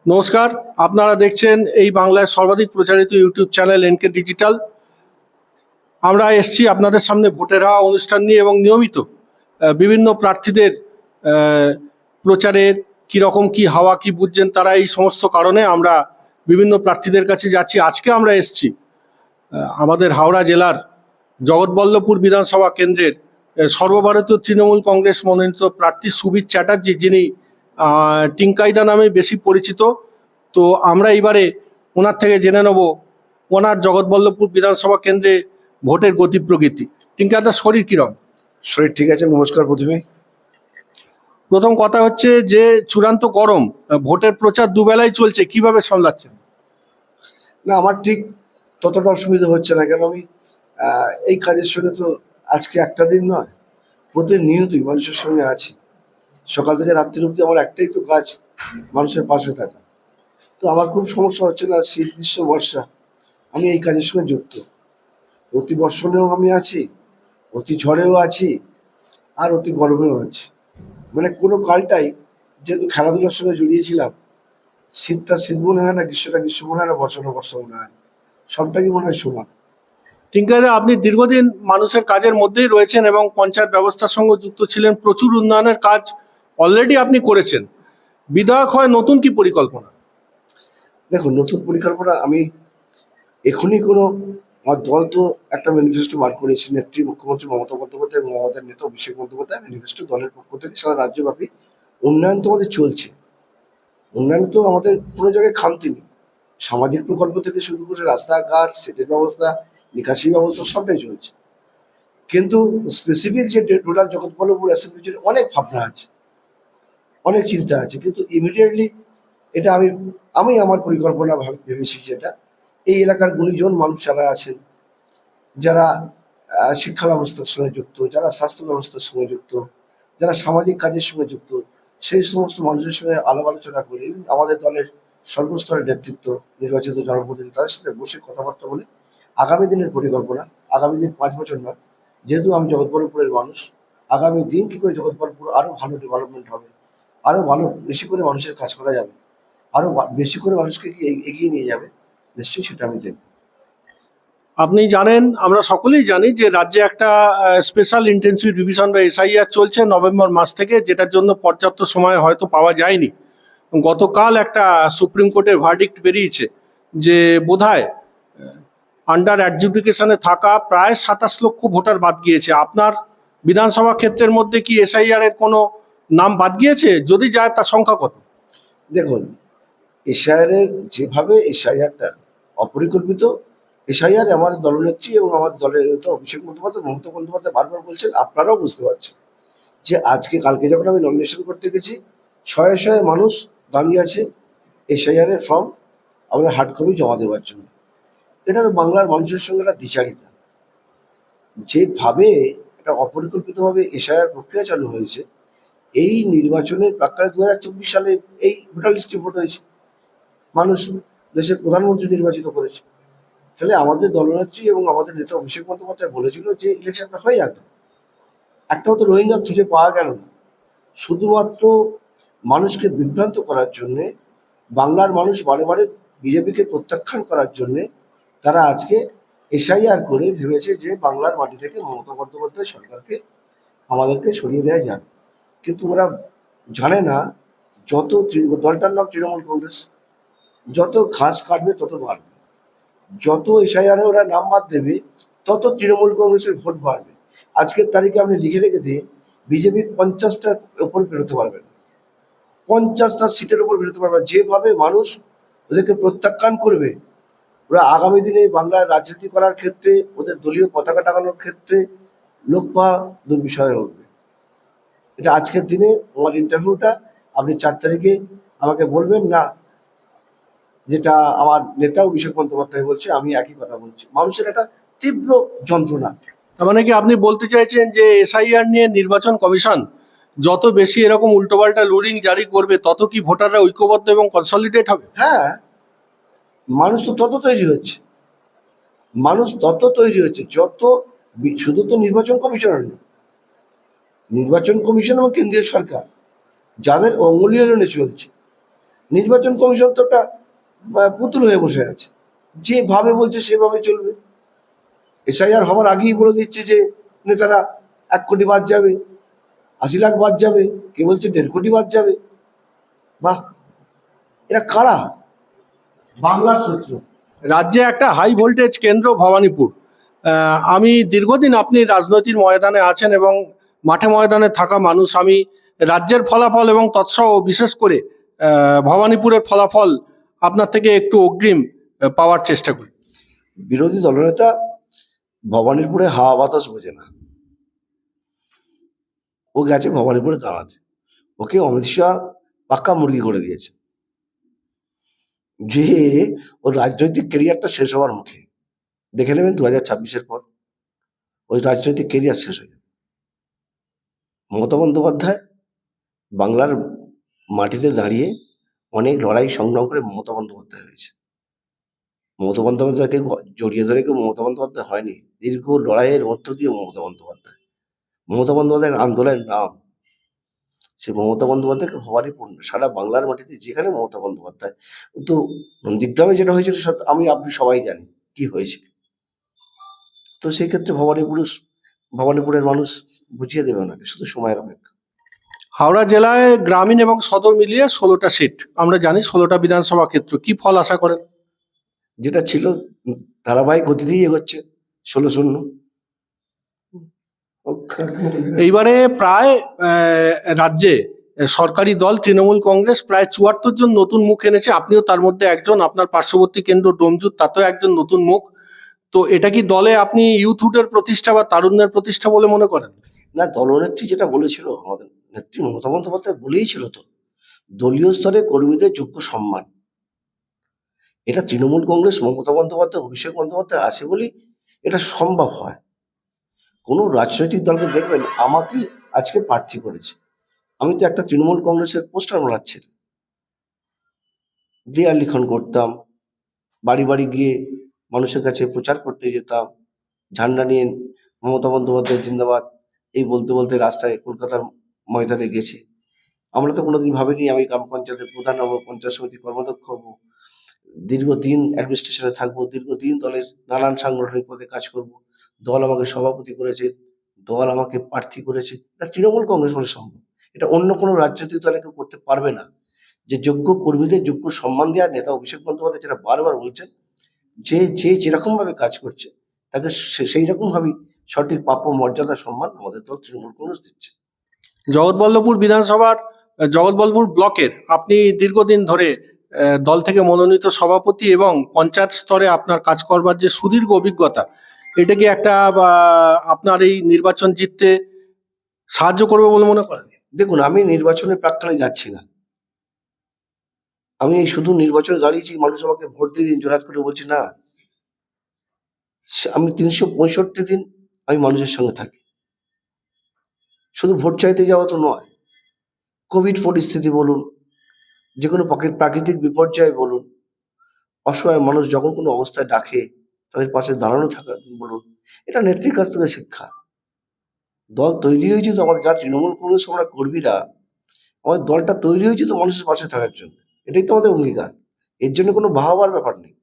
নমস্কার। আপনারা দেখছেন এই বাংলায় সর্বাধিক প্রচারিত ইউটিউব চ্যানেল এনকে ডিজিটাল। আমরা এসছি আপনাদের সামনে ভোটের হওয়া অনুষ্ঠান নিয়ে এবং নিয়মিত বিভিন্ন প্রার্থীদের আহ, প্রচারের কীরকম কি হাওয়া কি বুঝছেন তারা, এই সমস্ত কারণে আমরা বিভিন্ন প্রার্থীদের কাছে যাচ্ছি। আজকে আমরা এসছি আমাদের হাওড়া জেলার জগৎবল্লভপুর বিধানসভা কেন্দ্রের সর্বভারতীয় তৃণমূল কংগ্রেস মনোনীত প্রার্থী সুবীর চ্যাটার্জি, যিনি টিঙ্কাইদা নামে বেশি পরিচিত। তো আমরা এবারে ওনার থেকে জেনে নেব ওনার জগৎবল্লভপুর বিধানসভা কেন্দ্রে ভোটের গতি প্রকৃতি। টিঙ্কাইদার শরীর কিরম? শরীর ঠিক আছে। নমস্কার। প্রথম কথা হচ্ছে যে চূড়ান্ত গরম, ভোটের প্রচার দুবেলাই চলছে, কিভাবে সামলাচ্ছেন? না, আমার ঠিক ততটা অসুবিধা হচ্ছে না, কেন আমি এই কাজের সঙ্গে তো আজকে একটা দিন নয়, প্রতিনিয়তই মানুষের সঙ্গে আছি। সকাল থেকে রাত্রির অবধি আমার একটাই তো কাজ, মানুষের পাশে থাকা। তো আমার খুব সমস্যা হচ্ছে না। শীত, গ্রীষ্ম, বর্ষা, আমি এই কাজের সঙ্গে যুক্ত। অতি বর্ষণেও আমি আছি, অতি ঝড়েও আছি, আর অতি গরমেও আছি। মানে কোনো কালটাই, যেহেতু খেলাধুলার সঙ্গে জড়িয়েছিলাম, শীতটা শীত মনে হয় না, গ্রীষ্মটা গ্রীষ্ম মনে হয় না, বর্ষাটা বর্ষা মনে হয় না, সবটাই মনে হয় সমান। টিঙ্কাইদা, আপনি দীর্ঘদিন মানুষের কাজের মধ্যেই রয়েছেন এবং পঞ্চায়েত ব্যবস্থার সঙ্গে যুক্ত ছিলেন, প্রচুর উন্নয়নের কাজ অলরেডি আপনি করেছেন। বিধায়ক হয় নতুন কি পরিকল্পনা? দেখুন, নতুন পরিকল্পনা আমি এখনই কোনো, আমার দল তো একটা ম্যানিফেস্টো বার করেছে, নেত্রী মুখ্যমন্ত্রী মমতা বন্দ্যোপাধ্যায় এবং আমাদের নেতা অভিষেক বন্দ্যোপাধ্যায়। ম্যানিফেস্টো দলের পক্ষ থেকে সারা রাজ্যব্যাপী উন্নয়ন তো আমাদের চলছে। উন্নয়ন তো আমাদের কোনো জায়গায় খামতি নেই। সামাজিক প্রকল্প থেকে শুরু করে রাস্তাঘাট, সেচের ব্যবস্থা, নিকাশি ব্যবস্থা, সবটাই চলছে। কিন্তু স্পেসিফিক যে টোটাল জগৎবল্লভপুর অ্যাসেম্বলির অনেক ভাবনা আছে, অনেক চিন্তা আছে, কিন্তু ইমিডিয়েটলি এটা আমি আমি আমার পরিকল্পনা ভেবেছি, যেটা এই এলাকার গুণীজন মানুষ যারা আছেন, যারা শিক্ষা ব্যবস্থার সঙ্গে যুক্ত, যারা স্বাস্থ্য ব্যবস্থার সঙ্গে যুক্ত, যারা সামাজিক কাজের সঙ্গে যুক্ত, সেই সমস্ত মানুষের সঙ্গে আলাপ আলোচনা করে এবং আমাদের দলের সর্বস্তরের নেতৃত্ব, নির্বাচিত জনপ্রতিনিধি, তাদের সাথে বসে কথাবার্তা বলে আগামী দিনের পরিকল্পনা, আগামী দিন 5 বছর নয়, যেহেতু আমি জগৎবল্লভপুরের মানুষ, আগামী দিন কী করে জগৎবল্লভপুর আরও ভালো ডেভেলপমেন্ট হবে, আরও ভালো বেশি করে মানুষের কাজ করা যাবে, আরও বেশি করে মানুষকে কি এগিয়ে নিয়ে যাবে, নিশ্চয়ই সেটা আমি দেখব। আপনি জানেন, আমরা সকলেই জানি যে রাজ্যে একটা স্পেশাল ইন্টেন্সিভ রিভিশন বা এসআইআর চলছে নভেম্বর মাস থেকে, যেটার জন্য পর্যাপ্ত সময় হয়তো পাওয়া যায়নি। গতকাল একটা সুপ্রিম কোর্টের ভার্ডিক্ট বেরিয়েছে যে বোধহয় আন্ডার অ্যাডজুডিকেশনে থাকা প্রায় 27 লক্ষ ভোটার বাদ গিয়েছে। আপনার বিধানসভা ক্ষেত্রের মধ্যে কি এসআইআর এর কোনো নাম বাদ গিয়েছে? যদি যায় তার সংখ্যা কত? দেখুন, এসআইআরের যেভাবে এসআইআরটা অপরিকল্পিত, এসআইআর আমাদের দলনেত্রী এবং আমাদের দলের নেতা অভিষেক বন্দ্যোপাধ্যায়, মমতা বন্দ্যোপাধ্যায় বারবার বলছেন, আপনারাও বুঝতে পারছেন যে আজকে কালকে যখন আমি নমিনেশন করতে গেছি, শয়ে শয়ে মানুষ দাঁড়িয়ে আছে এসআইআরের ফর্ম আমাদের হার্ড কপি জমা দেওয়ার জন্য। এটা তো বাংলার মানুষের সঙ্গে একটা দ্বিচারিতা। যেভাবে এটা অপরিকল্পিতভাবে এসআইআর প্রক্রিয়া চালু হয়েছে, এই নির্বাচনের প্রাক্কালে 2024 সালে এই ভোটার লিস্টে ভোট হয়েছে, মানুষ দেশের প্রধানমন্ত্রী নির্বাচিত করেছে। তাহলে আমাদের দলনেত্রী এবং আমাদের নেতা অভিষেক বন্দ্যোপাধ্যায় বলেছিল যে ইলেকশনটা হয়ে যাবে, একটাও তো রোহিঙ্গা খুঁজে পাওয়া গেল না। শুধুমাত্র মানুষকে বিভ্রান্ত করার জন্যে, বাংলার মানুষ বারে বারে বিজেপিকে প্রত্যাখ্যান করার জন্যে তারা আজকে এসআইআর করে ভেবেছে যে বাংলার মাটি থেকে মমতা বন্দ্যোপাধ্যায় সরকারকে, আমাদেরকে সরিয়ে দেওয়া যাবে। কিন্তু ওরা জানে না, যত দলটার নাম তৃণমূল কংগ্রেস, যত ঘাস কাটবে তত বাড়বে, যত এসআইআরে ওরা নাম বাদ দেবে তত তৃণমূল কংগ্রেসের ভোট বাড়বে। আজকের তারিখে আপনি লিখে রেখে দিন, বিজেপি 50টার ওপর বেরোতে পারবে না, 50টা সিটের ওপর বেরোতে পারবে না। যেভাবে মানুষ ওদেরকে প্রত্যাখ্যান করবে, ওরা আগামী দিনে বাংলার রাজনীতি করার ক্ষেত্রে, ওদের দলীয় পতাকা টাঙানোর ক্ষেত্রে লোক পাওয়া দুর্বিষহ হয়ে উঠবে। এটা আজকের দিনে আমার ইন্টারভিউটা আপনি 4 তারিখে আমাকে বলবেন না, যেটা আমার নেতা অভিষেক বন্দ্যোপাধ্যায় বলছে, আমি একই কথা বলছি। মানুষের একটা তীব্র যন্ত্রণা। তার মানে কি আপনি বলতে চাইছেন যে এসআইআর নিয়ে নির্বাচন কমিশন যত বেশি এরকম উল্টোপাল্টা রুলিং জারি করবে, তত কি ভোটাররা ঐক্যবদ্ধ এবং কনসলিডেট হবে? হ্যাঁ, মানুষ তো তত তৈরি হচ্ছে, মানুষ তত তৈরি হচ্ছে, যত শুধু তো নির্বাচন কমিশনার নয়, নির্বাচন কমিশন এবং কেন্দ্রীয় সরকার যাদের অঙ্গুলিয়ালনে চলছে, নির্বাচন কমিশন তো একটা পুতুল হয়ে বসে আছে, যেভাবে বলছে সেভাবে চলবে। এসআইআর হওয়ার আগেই বলে দিচ্ছে যে নেতারা 1 কোটি বাদ যাবে, 80 লাখ বাদ যাবে, কে বলছে 1.5 কোটি বাদ যাবে। বাহ, এরা কারা? বাংলার শত্রু। রাজ্যে একটা হাই ভোল্টেজ কেন্দ্র ভবানীপুর। আমি দীর্ঘদিন আপনি রাজনৈতিক ময়দানে আছেন এবং মাঠে ময়দানে থাকা মানুষ। আমি রাজ্যের ফলাফল এবং তৎসহ বিশেষ করে ভবানীপুরের ফলাফল আপনার থেকে একটু অগ্রিম পাওয়ার চেষ্টা করি। বিরোধী দলনেতা ভবানীপুরে হাওয়া বাতাস বোঝে না, ও গেছে ভবানীপুরে দাঁড়াতে, ওকে অমিত শাহ পাক্কা মুরগি করে দিয়েছে যে ওর রাজনৈতিক কেরিয়ারটা শেষ হওয়ার মুখে। দেখে নেবেন 2026-এর পর ওই রাজনৈতিক কেরিয়ার শেষ হয়ে যাবে। মমতা বন্দ্যোপাধ্যায় বাংলার মাটিতে দাঁড়িয়ে অনেক লড়াই সংগ্রাম করে মমতা বন্দ্যোপাধ্যায় হয়েছে। মমতা বন্দ্যোপাধ্যায়কে জড়িয়ে ধরে কেউ মমতা বন্দ্যোপাধ্যায় হয়নি, দীর্ঘ লড়াইয়ের মধ্য দিয়ে মমতা বন্দ্যোপাধ্যায়। মমতা বন্দ্যোপাধ্যায়ের আন্দোলনের নাম, সে মমতা বন্দ্যোপাধ্যায়কে ভবানীপুর সারা বাংলার মাটিতে যেখানে মমতা বন্দ্যোপাধ্যায়। তো নন্দীগ্রামে যেটা হয়েছিল আমি আপনি সবাই জানি কি হয়েছিল। তো সেই ক্ষেত্রে ভবানীপুরের মানুষ বুঝিয়ে দেবে ওনাকে, শুধু সময়ের অপেক্ষা। হাওড়া জেলায় গ্রামীণ এবং সদর মিলিয়ে 16টা সিট, আমরা জানি 16টা বিধানসভা ক্ষেত্র। কি ফল আশা করেন? যেটা ছিল ধারাবাহিক গতিতেই এগোচ্ছে, 16-0। এইবারে প্রায় রাজ্যে সরকারি দল তৃণমূল কংগ্রেস প্রায় 74 জন নতুন মুখ এনেছে, আপনিও তার মধ্যে একজন। আপনার পার্শ্ববর্তী কেন্দ্র ডোমজুর, তাতেও একজন নতুন মুখ। তো এটা কি দলে আপনি ইউথহুডের প্রতিষ্ঠা বা তারুণ্যের প্রতিষ্ঠা বলে মনে করেন? না, দলনেত্রী যেটা বলেছিল, আমাদের নেত্রী মমতা বন্দ্যোপাধ্যায় বলেইছিল তো, দলীয় স্তরে কর্মীদের যোগ্য সম্মান। এটা তৃণমূল কংগ্রেস, মমতা বন্দ্যোপাধ্যায়, অভিষেক বন্দ্যোপাধ্যায় আছে বলেই এটা সম্ভব হয়। কোনো রাজনৈতিক দলকে দেখবেন আমাকে আজকে প্রার্থী করেছে, আমি তো একটা তৃণমূল কংগ্রেসের পোস্টার বানাচ্ছিলাম, দেয়াল লিখন করতাম, বাড়ি বাড়ি গিয়ে মানুষের কাছে প্রচার করতে যেতাম, ঝান্ডা নিয়ে মমতা বন্দ্যোপাধ্যায় জিন্দাবাদ এই বলতে বলতে রাস্তায় কলকাতার ময়দানে গেছি। আমরা তো কোনোদিন ভাবিনি আমি গ্রাম পঞ্চায়েতের প্রধান হবো, পঞ্চায়েত সমিতি কর্মাধ্যক্ষ হবো, দীর্ঘদিন অ্যাডমিনিস্ট্রেশনে থাকবো, দীর্ঘদিন দলের নানান সাংগঠনিক পদে কাজ করব। দল আমাকে সভাপতি করেছে, দল আমাকে প্রার্থী করেছে। এটা তৃণমূল কংগ্রেস বলে সম্ভব, এটা অন্য কোনো রাজনৈতিক দলে কেউ করতে পারবে না। যে যোগ্য কর্মীদের যোগ্য সম্মান দেওয়ার নেতা অভিষেক বন্দ্যোপাধ্যায় যেটা বারবার বলছেন, যে যে যেরকম ভাবে কাজ করছে তাকে সেই রকম ভাবেই সঠিক প্রাপ্য মর্যাদা সম্মান আমাদের দল তৃণমূল কংগ্রেস দিচ্ছে। জগৎবল্লভপুর বিধানসভার জগৎবল্লভপুর ব্লকের আপনি দীর্ঘদিন ধরে দল থেকে মনোনীত সভাপতি এবং পঞ্চায়েত স্তরে আপনার কাজ করবার যে সুদীর্ঘ অভিজ্ঞতা, এটা কি একটা আপনার এই নির্বাচন জিততে সাহায্য করবে বলে মনে করেন? দেখুন, আমি নির্বাচনের প্রাক্কালে যাচ্ছি না, আমি শুধু নির্বাচনে দাঁড়িয়েছি, মানুষ আমাকে ভোট দিয়ে দিন জোরাত করে বলছি না। আমি 365 দিন আমি মানুষের সঙ্গে থাকি, শুধু ভোট চাইতে যাওয়া তো নয়। কোভিড পরিস্থিতি বলুন, যে কোনো প্রাকৃতিক বিপর্যয় বলুন, অসহায় মানুষ যখন কোনো অবস্থায় ডাকে তাদের পাশে দাঁড়ানো থাকা বলুন, এটা নেত্রীর কাছ থেকে শিক্ষা। দল তৈরি হয়েছে তো আমাদের, যারা তৃণমূল কংগ্রেস আমরা কর্মীরা, আমাদের দলটা তৈরি হয়েছে তো মানুষের পাশে থাকার জন্য, এটাই তো আমাদের অঙ্গীকার। এর জন্য কোনো বাহাবার ব্যাপার নেই।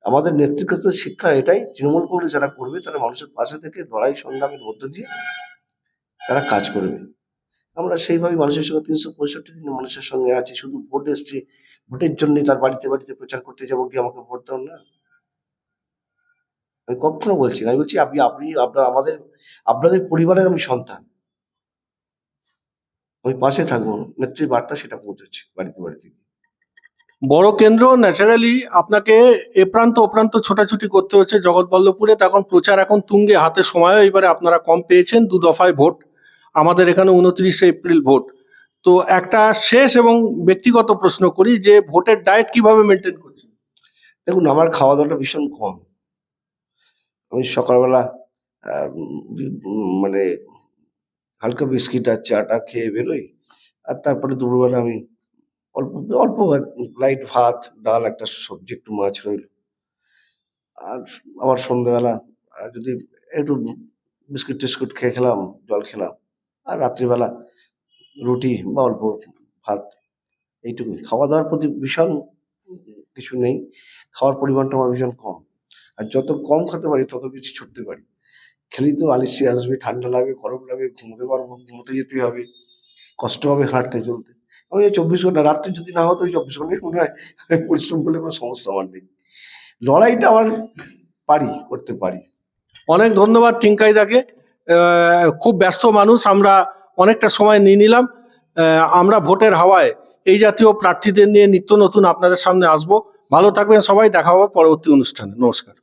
আমাদের নেত্রীর কাছ থেকে শিক্ষা এটাই, তৃণমূল কংগ্রেস যারা করবে তারা মানুষের পাশে থেকে লড়াই সংগ্রামের মধ্য দিয়ে তারা কাজ করবে। আমরা সেইভাবে মানুষের সঙ্গে 365 দিন মানুষের সঙ্গে আছি। শুধু ভোট এসছে, ভোটের জন্যই তার বাড়িতে বাড়িতে প্রচার করতে যাবো কি আমাকে ভোট দাও না, আমি কখনো বলছি না। আমি বলছি আপনাদের পরিবারের আমি সন্তান, আমি পাশে থাকবো, নেত্রীর বার্তা সেটা পৌঁছচ্ছে বাড়িতে বাড়িতে। বড় কেন্দ্র ন্যাচারালি আপনাকে এ প্রান্ত ও প্রান্ত ছোটাছুটি করতে হচ্ছে। জগৎবল্লভপুরে তখন প্রচার এখন তুঙ্গে, হাতে সময়ও এবারে আপনারা কম পেয়েছেন, 2 দফায় ভোট, আমাদের এখানে 29শে এপ্রিল ভোট। তো একটা শেষ এবং ব্যক্তিগত প্রশ্ন করি যে ভোটের ডায়েট কিভাবে মেনটেন করছেন? দেখুন, আমার খাওয়া দাওয়াটা ভীষণ কম। আমি সকালবেলা মানে হালকা বিস্কিট আর চাটা খেয়ে বেরোই, আর তারপরে দুপুরবেলা আমি অল্প অল্প লাইট ভাত, ডাল, একটা সবজি, একটু মাছ রইল। আর আবার সন্ধ্যেবেলা যদি একটু বিস্কুট টিস্কুট খেয়ে খেলাম, জল খেলাম। আর রাত্রিবেলা রুটি বা অল্প ভাত, এইটুকুই। খাওয়া দাওয়ার প্রতি ভীষণ কিছু নেই। খাওয়ার পরিমাণটা আমার ভীষণ কম। আর যত কম খেতে পারি তত বেশি ছুটতে পারি। খেলেই তো আলস্যি আসবে, ঠান্ডা লাগবে, গরম লাগবে, ঘুমোতে পারবো না, ঘুমোতে যেতে হবে, কষ্ট হবে হাঁটতে চলতে। আমি এই 24 ঘন্টা রাত্রে যদি না হতো ওই 24 ঘন্টাই মনে হয় আমি পরিশ্রম করলে কোনো সমস্যা আমার নেই। লড়াইটা আমার পারি, করতে পারি। অনেক ধন্যবাদ টিঙ্কাইদাকে। খুব ব্যস্ত মানুষ, আমরা অনেকটা সময় নিয়ে নিলাম। আমরা ভোটের হাওয়ায় এই জাতীয় প্রার্থীদের নিয়ে নিত্য নতুন আপনাদের সামনে আসবো। ভালো থাকবেন সবাই, দেখা হবে পরবর্তী অনুষ্ঠানে। নমস্কার।